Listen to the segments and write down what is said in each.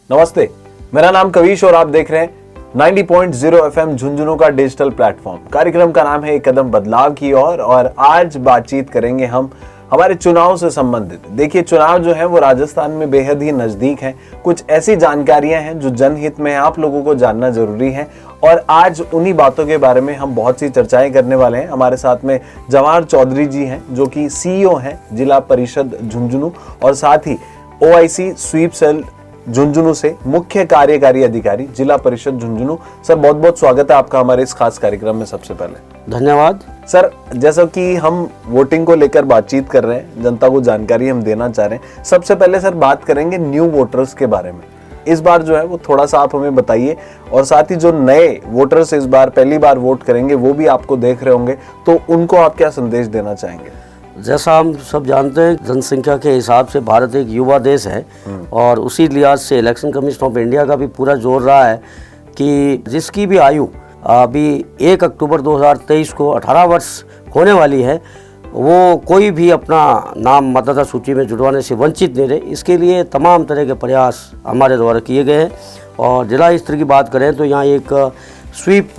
नमस्ते, मेरा नाम कविश और आप देख रहे हैं 90.0 FM झुंझुनू का डिजिटल प्लेटफॉर्म। कार्यक्रम का नाम है एक कदम बदलाव की ओर और आज बातचीत करेंगे हम हमारे चुनाव से संबंधित। देखिए, चुनाव जो है वो राजस्थान में बेहद ही नजदीक है। कुछ ऐसी जानकारियां हैं जो जनहित में आप लोगों को जानना जरूरी है और आज उन्हीं बातों के बारे में हम बहुत सी चर्चाएं करने वाले हैं। हमारे साथ में जवाहर चौधरी जी हैं जो कि CEO हैं जिला परिषद झुंझुनू और साथ ही OIC स्वीप सेल झुंझुनू से मुख्य कार्यकारी अधिकारी जिला परिषद झुंझुनू। सर, बहुत बहुत स्वागत है आपका हमारे इस खास कार्यक्रम में। सबसे पहले धन्यवाद सर। जैसा कि हम वोटिंग को लेकर बातचीत कर रहे हैं, जनता को जानकारी हम देना चाह रहे हैं, सबसे पहले सर बात करेंगे न्यू वोटर्स के बारे में। इस बार जो है वो थोड़ा सा आप हमें बताइए और साथ ही जो नए वोटर्स इस बार पहली बार वोट करेंगे वो भी आपको देख रहे होंगे, तो उनको आप क्या संदेश देना चाहेंगे? जैसा हम सब जानते हैं, जनसंख्या के हिसाब से भारत एक युवा देश है और उसी लिहाज से इलेक्शन कमीशन ऑफ इंडिया का भी पूरा जोर रहा है कि जिसकी भी आयु अभी 1 अक्टूबर 2023 को 18 वर्ष होने वाली है, वो कोई भी अपना नाम मतदाता सूची में जुड़वाने से वंचित नहीं रहे। इसके लिए तमाम तरह के प्रयास हमारे द्वारा किए गए हैं। और जिला स्तर की बात करें तो यहाँ एक स्वीप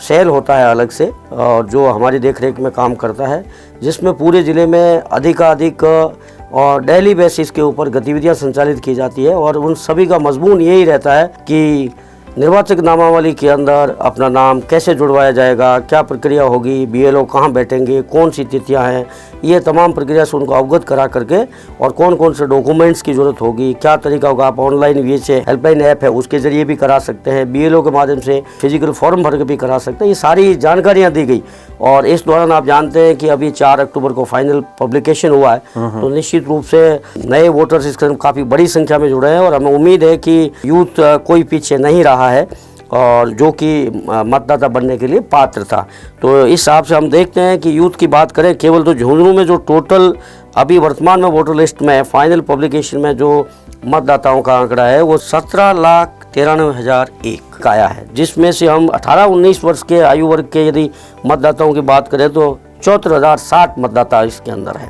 सेल होता है अलग से और जो हमारी देखरेख में काम करता है, जिसमें पूरे ज़िले में अधिकाधिक और डेली बेसिस के ऊपर गतिविधियां संचालित की जाती है और उन सभी का मजमून यही रहता है कि निर्वाचक नामावली के अंदर अपना नाम कैसे जुड़वाया जाएगा, क्या प्रक्रिया होगी, BLO कहाँ बैठेंगे, कौन सी तिथियां हैं, ये तमाम प्रक्रिया से उनको अवगत करा करके और कौन कौन से डॉक्यूमेंट्स की ज़रूरत होगी, क्या तरीका होगा। आप ऑनलाइन VHA हेल्पलाइन ऐप है उसके ज़रिए भी करा सकते हैं, BLO के माध्यम से फिजिकल फॉर्म भर के भी करा सकते हैं। ये सारी जानकारियाँ दी गई और इस दौरान आप जानते हैं कि अभी 4 अक्टूबर को फाइनल पब्लिकेशन हुआ है, तो निश्चित रूप से नए वोटर्स इसके काफ़ी बड़ी संख्या में जुड़े हैं और हमें उम्मीद है कि यूथ कोई पीछे नहीं रहा है और जो कि मतदाता बनने के लिए पात्र था। तो इस हिसाब से हम देखते हैं कि यूथ की बात करें, केवल तो झुंझुनू में जो टोटल अभी वर्तमान में वोटर लिस्ट में फाइनल पब्लिकेशन में जो मतदाताओं का आंकड़ा है वो 17,93,001 आया है, जिसमें से हम 18-19 वर्ष के आयु वर्ग के यदि मतदाताओं की बात करें तो 74,060 मतदाता इसके अंदर है।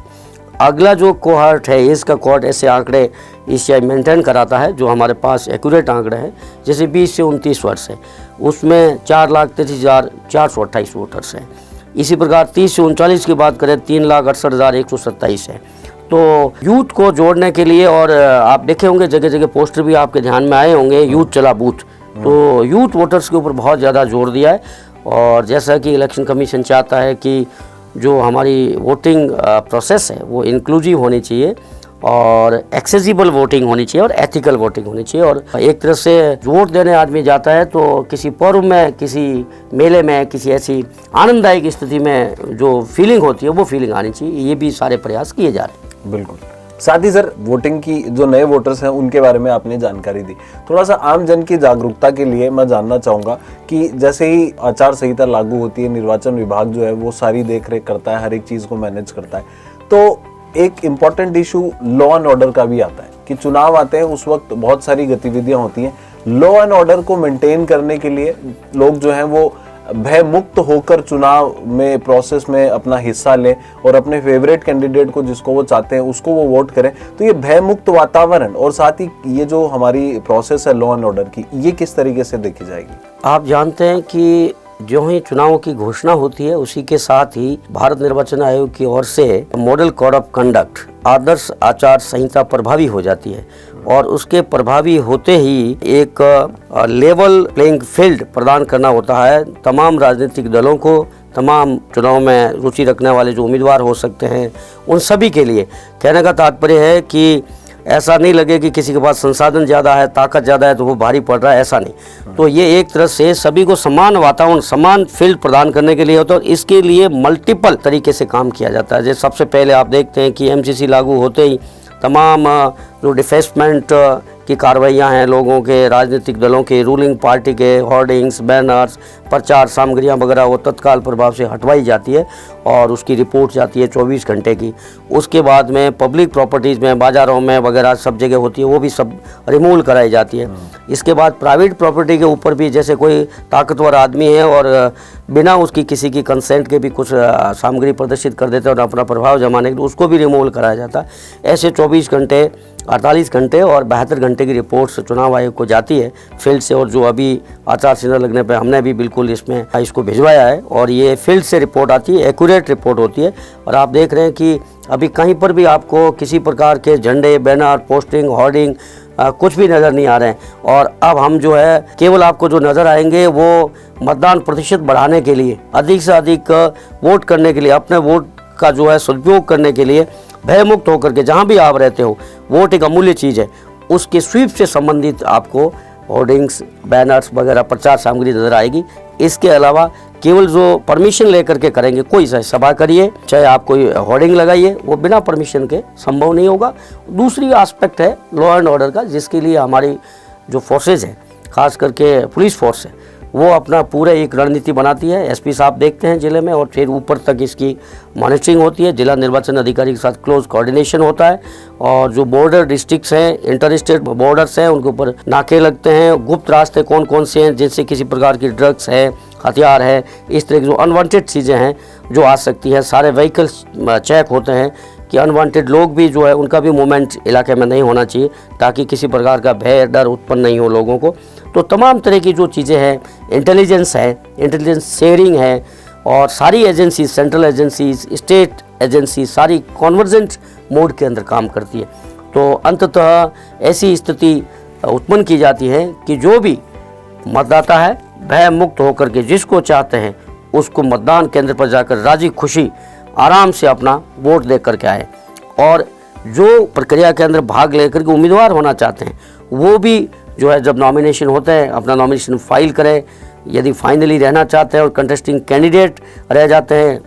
अगला जो कोहर्ट है, इसका कोहर्ट ऐसे आंकड़े ECI मेंटेन कराता है जो हमारे पास एक्यूरेट आंकड़े हैं, जैसे 20 से 29 वर्ष है, उसमें 4,33,428 वोटर्स हैं। इसी प्रकार 30 से 39 की बात करें 3,68,127 है। तो यूथ को जोड़ने के लिए, और आप देखे होंगे जगह जगह पोस्टर भी आपके ध्यान में आए होंगे, यूथ चला बूथ, तो यूथ वोटर्स के ऊपर बहुत ज़्यादा जोर दिया है। और जैसा कि इलेक्शन कमीशन चाहता है कि जो हमारी वोटिंग प्रोसेस है वो इंक्लूसिव होनी चाहिए और एक्सेसिबल वोटिंग होनी चाहिए और एथिकल वोटिंग होनी चाहिए। और एक तरह से वोट देने आदमी जाता है तो किसी पर्व में, किसी मेले में, किसी ऐसी आनंददायक स्थिति में जो फीलिंग होती है वो फीलिंग आनी चाहिए। ये भी सारे प्रयास किए जा रहे हैं। बिल्कुल। साथ ही सर, वोटिंग की जो नए वोटर्स हैं उनके बारे में आपने जानकारी दी। थोड़ा सा आम जन की जागरूकता के लिए मैं जानना चाहूँगा कि जैसे ही आचार संहिता लागू होती है, निर्वाचन विभाग जो है वो सारी देख रेख करता है, हर एक चीज़ को मैनेज करता है, तो एक important issue law and order का भी आता है कि चुनाव आते हैं, उस वक्त बहुत सारी गतिविधियां होती हैं। लॉ एंड ऑर्डर को मेंटेन करने के लिए लोग जो हैं वो भय मुक्त होकर चुनाव में प्रोसेस में अपना हिस्सा लें और अपने फेवरेट कैंडिडेट को, जिसको वो चाहते हैं, उसको वो वोट करें। तो ये भय मुक्त वातावरण और साथ ही ये जो हमारी प्रोसेस है लॉ एंड ऑर्डर की, ये किस तरीके से देखी जाएगी? आप जानते हैं कि जो ही चुनावों की घोषणा होती है उसी के साथ ही भारत निर्वाचन आयोग की ओर से मॉडल कोड ऑफ कंडक्ट, आदर्श आचार संहिता प्रभावी हो जाती है और उसके प्रभावी होते ही एक लेवल प्लेइंग फील्ड प्रदान करना होता है तमाम राजनीतिक दलों को, तमाम चुनाव में रुचि रखने वाले जो उम्मीदवार हो सकते हैं उन सभी के लिए। कहने का तात्पर्य है कि ऐसा नहीं लगे कि किसी के पास संसाधन ज़्यादा है, ताकत ज़्यादा है तो वो भारी पड़ रहा है, ऐसा नहीं। तो ये एक तरह से सभी को समान वातावरण, समान फील्ड प्रदान करने के लिए होता है और इसके लिए मल्टीपल तरीके से काम किया जाता है। जैसे सबसे पहले आप देखते हैं कि MCC लागू होते ही तमाम जो डिफेसमेंट की कार्रवाइयाँ हैं, लोगों के, राजनीतिक दलों के, रूलिंग पार्टी के होर्डिंग्स, बैनर्स, प्रचार सामग्रियाँ वगैरह वो तत्काल प्रभाव से हटवाई जाती है और उसकी रिपोर्ट जाती है 24 घंटे की। उसके बाद में पब्लिक प्रॉपर्टीज़ में, बाज़ारों में वगैरह सब जगह होती है, वो भी सब रिमूवल कराई जाती है। इसके बाद प्राइवेट प्रॉपर्टी के ऊपर भी, जैसे कोई ताकतवर आदमी है और बिना उसकी किसी की कंसेंट के भी कुछ सामग्री प्रदर्शित कर देते हैं और अपना प्रभाव जमाने के लिए, उसको भी रिमूवल कराया जाता है। ऐसे 24 घंटे 48 घंटे और 72 घंटे की रिपोर्ट चुनाव आयोग को जाती है फील्ड से, और जो अभी आचार संहिता लगने पे हमने भी बिल्कुल इसमें इसको भिजवाया है, और ये फील्ड से रिपोर्ट आती है, एक्यूरेट रिपोर्ट होती है। और आप देख रहे हैं कि अभी कहीं पर भी आपको किसी प्रकार के झंडे, बैनर, पोस्टिंग, होर्डिंग कुछ भी नज़र नहीं आ रहे हैं। और अब हम जो है केवल आपको जो नज़र आएंगे वो मतदान प्रतिशत बढ़ाने के लिए, अधिक से अधिक वोट करने के लिए, अपने वोट का जो है सदुपयोग करने के लिए भयमुक्त होकर के जहाँ भी आप रहते हो, वोट एक अमूल्य चीज़ है, उसके स्वीप से संबंधित आपको होर्डिंग्स, बैनर्स वगैरह प्रचार सामग्री नज़र आएगी। इसके अलावा केवल जो परमिशन लेकर के करेंगे, कोई सा सभा करिए, चाहे आप कोई होर्डिंग लगाइए, वो बिना परमिशन के संभव नहीं होगा। दूसरी एस्पेक्ट है लॉ एंड ऑर्डर का, जिसके लिए हमारी जो फोर्सेज हैं, खास करके पुलिस फोर्स है, वो अपना पूरा एक रणनीति बनाती है। एसपी साहब देखते हैं जिले में, और फिर ऊपर तक इसकी मॉनिटरिंग होती है। जिला निर्वाचन अधिकारी के साथ क्लोज कोऑर्डिनेशन होता है, और जो बॉर्डर डिस्ट्रिक्ट्स हैं, इंटर स्टेट बॉर्डर्स हैं, उनके ऊपर नाके लगते हैं। गुप्त रास्ते कौन कौन से हैं, जिनसे किसी प्रकार की ड्रग्स है, हथियार है, इस तरह की जो अनवांटेड चीज़ें हैं जो आ सकती हैं, सारे व्हीकल्स चेक होते हैं कि अनवांटेड लोग भी जो है उनका भी मूवमेंट इलाके में नहीं होना चाहिए, ताकि किसी प्रकार का भय, डर उत्पन्न नहीं हो लोगों को। तो तमाम तरह की जो चीज़ें हैं, इंटेलिजेंस है, इंटेलिजेंस शेयरिंग है, और सारी agencies, central agencies, state agency, सारी कॉन्वर्जेंट मोड के अंदर काम करती है। तो अंततः ऐसी स्थिति उत्पन्न की जाती है कि जो भी मतदाता है, भय मुक्त होकर के जिसको चाहते हैं उसको मतदान केंद्र पर जाकर राजी खुशी आराम से अपना वोट दे करके आए। और जो प्रक्रिया के अंदर भाग लेकर के उम्मीदवार होना चाहते हैं, वो भी जो है जब नॉमिनेशन होते हैं अपना नॉमिनेशन फाइल करें। यदि फाइनली रहना चाहते हैं और कंटेस्टिंग कैंडिडेट रह जाते हैं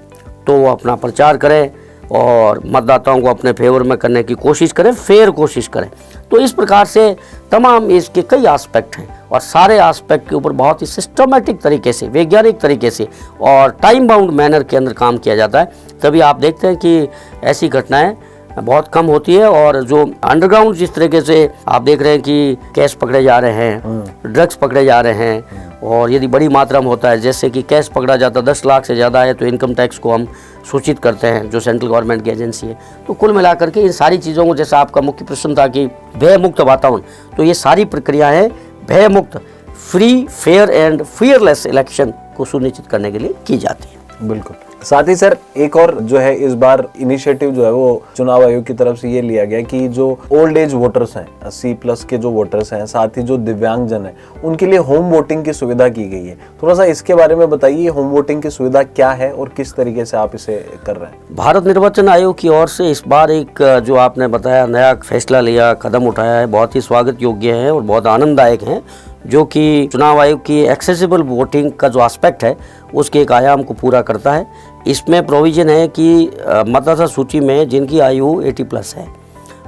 तो वो अपना प्रचार करें और मतदाताओं को अपने फेवर में करने की कोशिश करें, फेयर कोशिश करें। तो इस प्रकार से तमाम इसके कई एस्पेक्ट हैं, और सारे एस्पेक्ट के ऊपर बहुत ही सिस्टमेटिक तरीके से, वैज्ञानिक तरीके से और टाइम बाउंड मैनर के अंदर काम किया जाता है। तभी आप देखते हैं कि ऐसी घटनाएं बहुत कम होती है। और जो अंडरग्राउंड जिस तरीके से आप देख रहे हैं कि कैश पकड़े जा रहे हैं, ड्रग्स पकड़े जा रहे हैं, और यदि बड़ी मात्रा में होता है, जैसे कि कैश पकड़ा जाता 10 लाख से ज़्यादा है तो इनकम टैक्स को हम सूचित करते हैं, जो सेंट्रल गवर्नमेंट की एजेंसी है। तो कुल मिलाकर के इन सारी चीज़ों को, जैसा आपका मुख्य प्रश्न था कि भय मुक्त वातावरण, तो ये सारी प्रक्रियाएँ भय मुक्त, free, fair and fearless election को सुनिश्चित करने के लिए की जाती है। बिल्कुल। साथ ही सर एक और जो है इस बार इनिशिएटिव जो है वो चुनाव आयोग की तरफ से ये लिया गया कि जो ओल्ड एज वोटर्स हैं, 80+ के जो वोटर्स हैं, साथ ही जो दिव्यांगजन हैं, उनके लिए होम वोटिंग की सुविधा की गई है। थोड़ा सा इसके बारे में बताइए, होम वोटिंग की सुविधा क्या है और किस तरीके से आप इसे कर रहे हैं? भारत निर्वाचन आयोग की ओर से इस बार एक जो आपने बताया नया फैसला लिया, कदम उठाया है, बहुत ही स्वागत योग्य है और बहुत आनंददायक है, जो कि चुनाव आयोग की एक्सेसिबल वोटिंग का जो एस्पेक्ट है उसके एक आयाम को पूरा करता है। इसमें प्रोविज़न है कि मतदाता सूची में जिनकी आयु 80+ है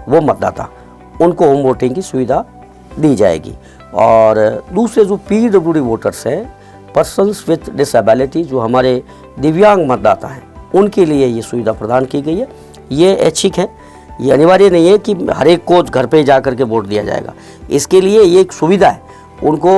वो मतदाता, उनको होम वोटिंग की सुविधा दी जाएगी। और दूसरे जो PWD वोटर्स हैं, पर्सन्स विथ डिसेबिलिटी, जो हमारे दिव्यांग मतदाता हैं, उनके लिए ये सुविधा प्रदान की गई है। ये ऐच्छिक है, ये अनिवार्य नहीं है कि हर एक को घर पे जा कर के वोट दिया जाएगा। इसके लिए ये एक सुविधा है, उनको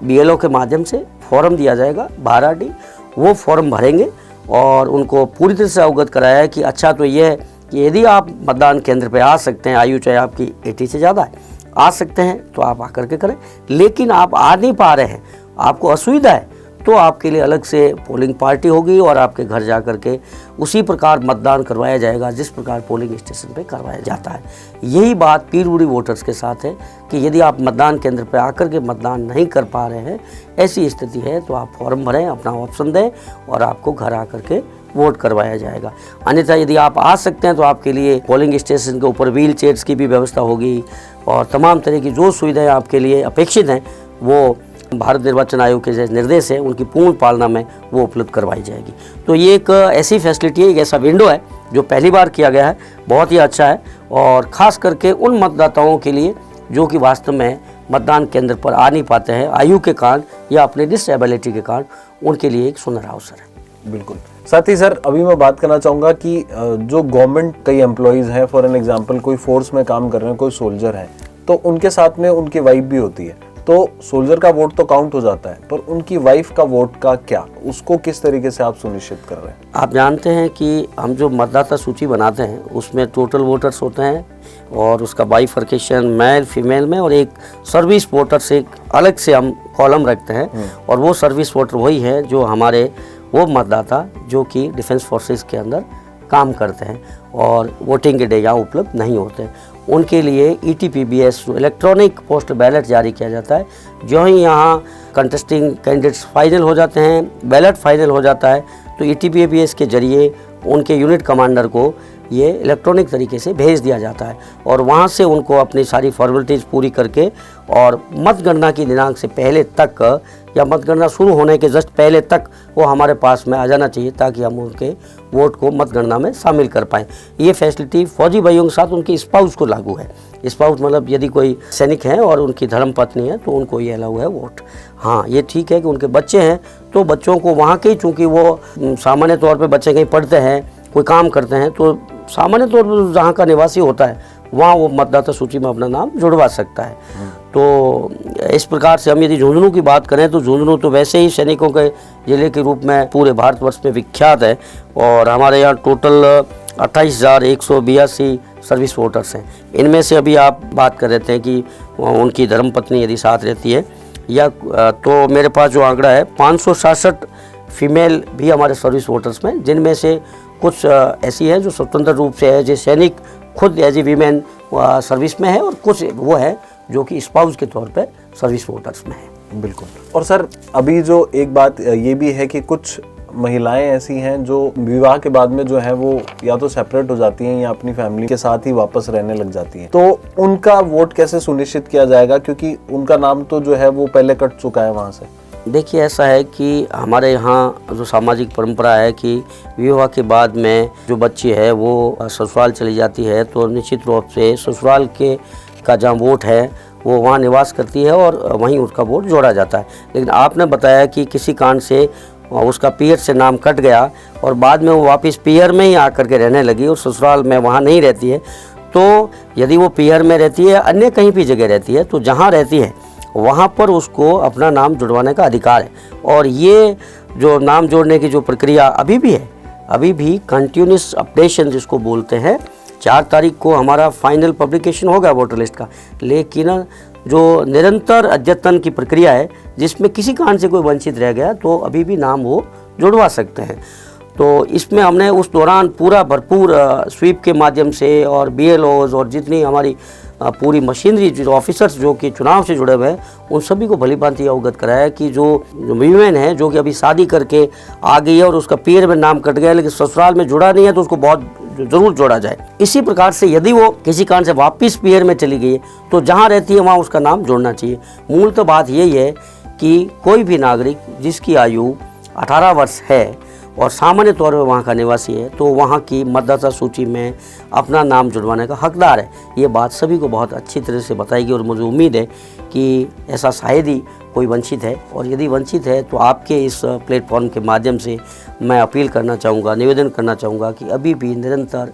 BLO के माध्यम से फॉर्म दिया जाएगा 12D, वो फॉर्म भरेंगे और उनको पूरी तरह से अवगत कराया है कि अच्छा तो ये है कि यदि आप मतदान केंद्र पे आ सकते हैं, आयु चाहे आपकी 80 से ज़्यादा है, आ सकते हैं तो आप आकर के करें। लेकिन आप आ नहीं पा रहे हैं, आपको असुविधा है, तो आपके लिए अलग से पोलिंग पार्टी होगी और आपके घर जा कर के उसी प्रकार मतदान करवाया जाएगा जिस प्रकार पोलिंग स्टेशन पे करवाया जाता है। यही बात PWD वोटर्स के साथ है कि यदि आप मतदान केंद्र पे आकर के मतदान नहीं कर पा रहे हैं, ऐसी स्थिति है, तो आप फॉर्म भरें, अपना ऑप्शन दें और आपको घर आकर के वोट करवाया जाएगा। अन्यथा यदि आप आ सकते हैं तो आपके लिए पोलिंग स्टेशन के ऊपर व्हील चेयर्स की भी व्यवस्था होगी और तमाम तरह की जो सुविधाएँ आपके लिए अपेक्षित हैं वो भारत निर्वाचन आयोग के जो निर्देश है उनकी पूर्ण पालना में वो उपलब्ध करवाई जाएगी। तो ये एक ऐसी फैसिलिटी है, एक ऐसा विंडो है जो पहली बार किया गया है, बहुत ही अच्छा है। और ख़ास करके उन मतदाताओं के लिए जो कि वास्तव में मतदान केंद्र पर आ नहीं पाते हैं आयु के कारण या अपने डिसेबिलिटी के कारण, उनके लिए एक सुंदर अवसर है। बिल्कुल। साथ ही सर अभी मैं बात करना चाहूँगा कि जो गवर्नमेंट कई एम्प्लॉयज़ हैं, फॉर एन एग्जाम्पल कोई फोर्स में काम कर रहे हैं, कोई सोल्जर है, तो उनके साथ में उनकी वाइफ भी होती है, तो सोल्जर का वोट तो काउंट हो जाता है, पर उनकी वाइफ का वोट का क्या, उसको किस तरीके से आप सुनिश्चित कर रहे हैं? आप जानते हैं कि हम जो मतदाता सूची बनाते हैं उसमें टोटल वोटर्स होते हैं और उसका बाइफर्केशन मेल फीमेल में, और एक सर्विस वोटर से एक अलग से हम कॉलम रखते हैं। और वो सर्विस वोटर वही है जो हमारे वो मतदाता जो कि डिफेंस फोर्सेस के अंदर काम करते हैं और वोटिंग के डे यहाँ उपलब्ध नहीं होते, उनके लिए ETPBS इलेक्ट्रॉनिक पोस्टल बैलेट जारी किया जाता है। जो ही यहाँ कंटेस्टिंग कैंडिडेट्स फाइनल हो जाते हैं, बैलेट फाइनल हो जाता है, तो ETPBS के जरिए उनके यूनिट कमांडर को ये इलेक्ट्रॉनिक तरीके से भेज दिया जाता है और वहाँ से उनको अपनी सारी फॉर्मेलिटीज़ पूरी करके और मतगणना की दिनांक से पहले तक या मतगणना शुरू होने के जस्ट पहले तक वो हमारे पास में आ जाना चाहिए ताकि हम उनके वोट को मतगणना में शामिल कर पाएँ। ये फैसिलिटी फौजी भाइयों के साथ उनके स्पाउस को लागू है। स्पाउस मतलब यदि कोई सैनिक हैं और उनकी धर्मपत्नी है तो उनको ये अलाउ है वोट। हाँ, ये ठीक है कि उनके बच्चे हैं तो बच्चों को वहाँ के, चूँकि वो सामान्य तौर पर बच्चे कहीं पढ़ते हैं, कोई काम करते हैं, तो सामान्य तौर पर जहाँ का निवासी होता है वहाँ वो मतदाता सूची में अपना नाम जुड़वा सकता है। तो इस प्रकार से हम यदि झुंझुनू की बात करें तो झुंझुनू तो वैसे ही सैनिकों के ज़िले के रूप में पूरे भारतवर्ष में विख्यात है और हमारे यहाँ टोटल 28,182 सर्विस वोटर्स हैं। इनमें से अभी आप बात कर रहे थे कि उनकी धर्मपत्नी यदि साथ रहती है या तो मेरे पास जो आंकड़ा है 567 फीमेल भी हमारे सर्विस वोटर्स में, जिनमें से कुछ ऐसी है जो स्वतंत्र रूप से है, जो सैनिक खुद एज ए वीमेन सर्विस में है, और कुछ वो है जो कि स्पाउस के तौर पे सर्विस वोटर्स में है। बिल्कुल। और सर अभी जो एक बात ये भी है कि कुछ महिलाएं ऐसी हैं जो विवाह के बाद में जो है वो या तो सेपरेट हो जाती हैं या अपनी फैमिली के साथ ही वापस रहने लग जाती हैं, तो उनका वोट कैसे सुनिश्चित किया जाएगा, क्योंकि उनका नाम तो जो है वो पहले कट चुका है वहाँ से। देखिए, ऐसा है कि हमारे यहाँ जो सामाजिक परंपरा है कि विवाह के बाद में जो बच्ची है वो ससुराल चली जाती है तो निश्चित रूप से ससुराल के का जहाँ वोट है वो वहाँ निवास करती है और वहीं उसका वोट जोड़ा जाता है। लेकिन आपने बताया कि किसी कारण से उसका पीयर से नाम कट गया और बाद में वो वापस पीयर में ही आकर के रहने लगी और ससुराल में वहाँ नहीं रहती है, तो यदि वो पीयर में रहती है, अन्य कहीं भी जगह रहती है, तो जहाँ रहती है वहाँ पर उसको अपना नाम जुड़वाने का अधिकार है। और ये जो नाम जोड़ने की जो प्रक्रिया अभी भी है, अभी भी कंटिन्यूस अपडेशन जिसको बोलते हैं, 4 तारीख को हमारा फाइनल पब्लिकेशन होगा वोटर लिस्ट का, लेकिन जो निरंतर अद्यतन की प्रक्रिया है जिसमें किसी कारण से कोई वंचित रह गया तो अभी भी नाम वो जुड़वा सकते हैं। तो इसमें हमने उस दौरान पूरा भरपूर स्वीप के माध्यम से और BLOs और जितनी हमारी पूरी मशीनरी जो ऑफिसर्स जो कि चुनाव से जुड़े हुए हैं उन सभी को भली भांति अवगत कराया कि जो वीमेन है जो कि अभी शादी करके आ गई है और उसका पीयर में नाम कट गया लेकिन ससुराल में जुड़ा नहीं है तो उसको बहुत जरूर जोड़ा जाए। इसी प्रकार से यदि वो किसी कारण से वापस पीयर में चली गई है तो जहाँ रहती है वहाँ उसका नाम जोड़ना चाहिए। मूल तो बात यही है कि कोई भी नागरिक जिसकी आयु 18 वर्ष है और सामान्य तौर पर वहाँ का निवासी है तो वहाँ की मतदाता सूची में अपना नाम जुड़वाने का हकदार है। ये बात सभी को बहुत अच्छी तरह से बताएगी और मुझे उम्मीद है कि ऐसा शायद ही कोई वंचित है, और यदि वंचित है तो आपके इस प्लेटफॉर्म के माध्यम से मैं अपील करना चाहूँगा, निवेदन करना चाहूँगा कि अभी भी निरंतर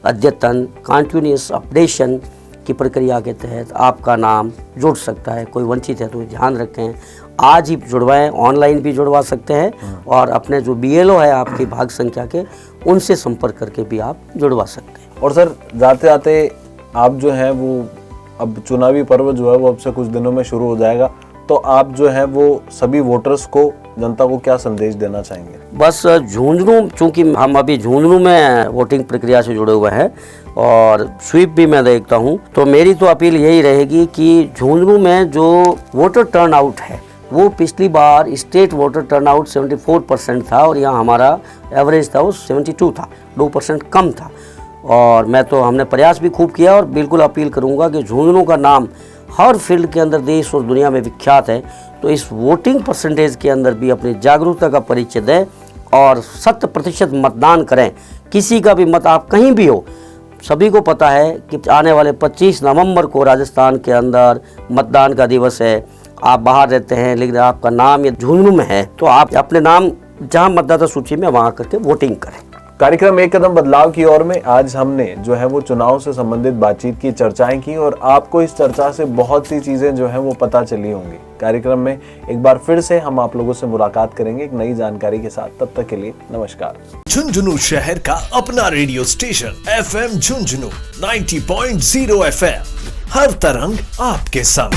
अद्यतन कंटिन्यूअस अपडेशन की प्रक्रिया के तहत आपका नाम जुड़ सकता है। कोई वंचित है तो ध्यान रखें, आज ही जुड़वाएं, ऑनलाइन भी जुड़वा सकते हैं और अपने जो BLO है आपकी भाग संख्या के उनसे संपर्क करके भी आप जुड़वा सकते हैं। और सर जाते जाते आप जो हैं वो अब चुनावी पर्व जो है वो अब से कुछ दिनों में शुरू हो जाएगा, तो आप जो है वो सभी वोटर्स को, जनता को क्या संदेश देना चाहेंगे? बस झुंझुनू, चूँकि हम अभी झुंझुनू में वोटिंग प्रक्रिया से जुड़े हुए हैं और स्वीप भी मैं देखता हूँ, तो मेरी तो अपील यही रहेगी कि झुंझुनू में जो वोटर टर्नआउट है वो पिछली बार स्टेट वोटर टर्नआउट 74% था और यहाँ हमारा एवरेज था वो 72 था, 2% कम था। और हमने प्रयास भी खूब किया और बिल्कुल अपील करूँगा कि झुंझुनू का नाम हर फील्ड के अंदर देश और दुनिया में विख्यात है, तो इस वोटिंग परसेंटेज के अंदर भी अपनी जागरूकता का परिचय दें और 100% मतदान करें। किसी का भी मत आप कहीं भी हो, सभी को पता है कि आने वाले 25 नवंबर को राजस्थान के अंदर मतदान का दिवस है। आप बाहर रहते हैं लेकिन आपका नाम ये झुंझुनू में है तो आप अपने नाम जहां मतदाता सूची में वहां करके वोटिंग करें। कार्यक्रम एक कदम बदलाव की ओर में आज हमने जो है वो चुनाव से संबंधित बातचीत की, चर्चाएं की और आपको इस चर्चा से बहुत सी चीजें जो है वो पता चली होंगी। कार्यक्रम में एक बार फिर से हम आप लोगों से मुलाकात करेंगे एक नई जानकारी के साथ। तब तक के लिए नमस्कार। झुंझुनू शहर का अपना radio station FM Jhunjhunu 90.0 FM, हर तरंग आपके संग।